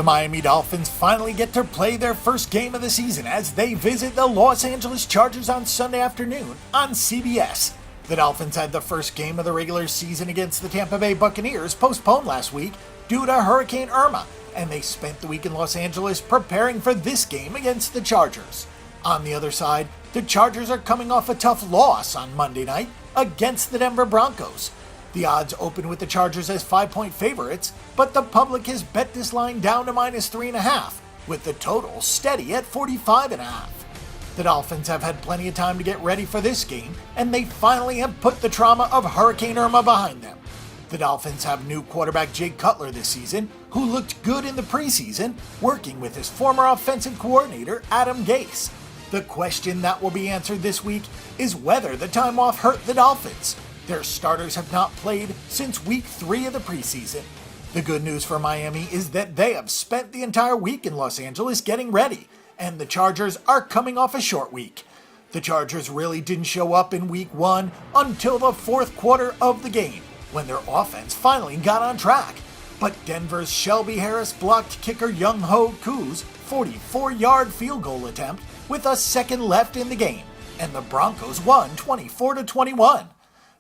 Miami Dolphins finally get to play their first game of the season as they visit the Los Angeles Chargers on Sunday afternoon on CBS. The Dolphins had the first game of the regular season against the Tampa Bay Buccaneers postponed last week due to Hurricane Irma, and they spent the week in Los Angeles preparing for this game against the Chargers. On the other side, the Chargers are coming off a tough loss on Monday night against the Denver Broncos. The odds open with the Chargers as 5-point favorites, but the public has bet this line down to -3.5, with the total steady at 45.5. The Dolphins have had plenty of time to get ready for this game, and they finally have put the trauma of Hurricane Irma behind them. The Dolphins have new quarterback Jay Cutler this season, who looked good in the preseason, working with his former offensive coordinator Adam Gase. The question that will be answered this week is whether the time off hurt the Dolphins. Their starters have not played since week 3 of the preseason. The good news for Miami is that they have spent the entire week in Los Angeles getting ready, and the Chargers are coming off a short week. The Chargers really didn't show up in week 1 until the fourth quarter of the game, when their offense finally got on track. But Denver's Shelby Harris blocked kicker Younghoe Koo's 44-yard field goal attempt with a second left in the game, and the Broncos won 24-21.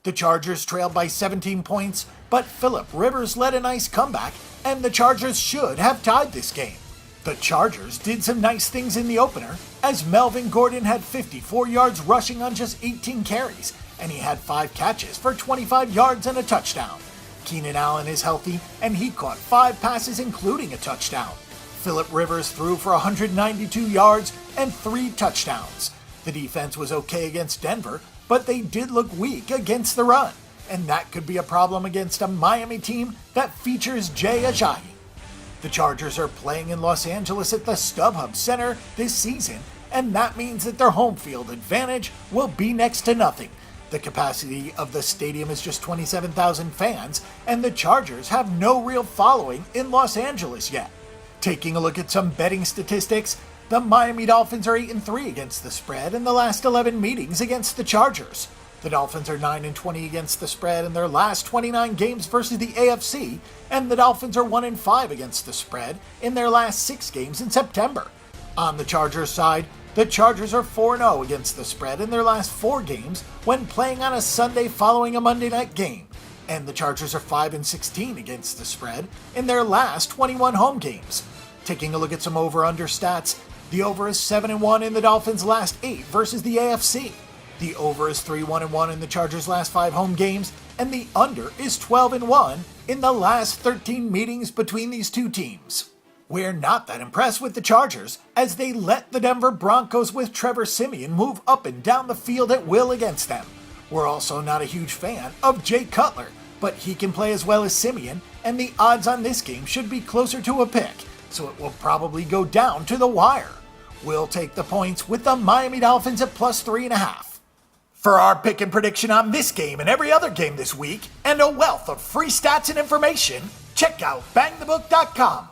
The Chargers trailed by 17 points, but Phillip Rivers led a nice comeback, and the Chargers should have tied this game. The Chargers did some nice things in the opener, as Melvin Gordon had 54 yards rushing on just 18 carries, and he had 5 catches for 25 yards and a touchdown. Keenan Allen is healthy, and he caught 5 passes including a touchdown. Phillip Rivers threw for 192 yards and 3 touchdowns. The defense was okay against Denver, but they did look weak against the run, and that could be a problem against a Miami team that features Jay Ajayi. The Chargers are playing in Los Angeles at the StubHub Center this season, and that means that their home field advantage will be next to nothing. The capacity of the stadium is just 27,000 fans, and the Chargers have no real following in Los Angeles yet. Taking a look at some betting statistics, the Miami Dolphins are 8-3 against the spread in the last 11 meetings against the Chargers. The Dolphins are 9-20 against the spread in their last 29 games versus the AFC, and the Dolphins are 1-5 against the spread in their last 6 games in September. On the Chargers side, the Chargers are 4-0 against the spread in their last 4 games when playing on a Sunday following a Monday night game, and the Chargers are 5-16 against the spread in their last 21 home games. Taking a look at some over-under stats, the over is 7-1 in the Dolphins' last 8 versus the AFC. The over is 3-1-1 in the Chargers' last 5 home games, and the under is 12-1 in the last 13 meetings between these two teams. We're not that impressed with the Chargers, as they let the Denver Broncos with Trevor Siemian move up and down the field at will against them. We're also not a huge fan of Jay Cutler, but he can play as well as Siemian, and the odds on this game should be closer to a pick, so it will probably go down to the wire. We'll take the points with the Miami Dolphins at +3.5. For our pick and prediction on this game and every other game this week, and a wealth of free stats and information, check out bangthebook.com.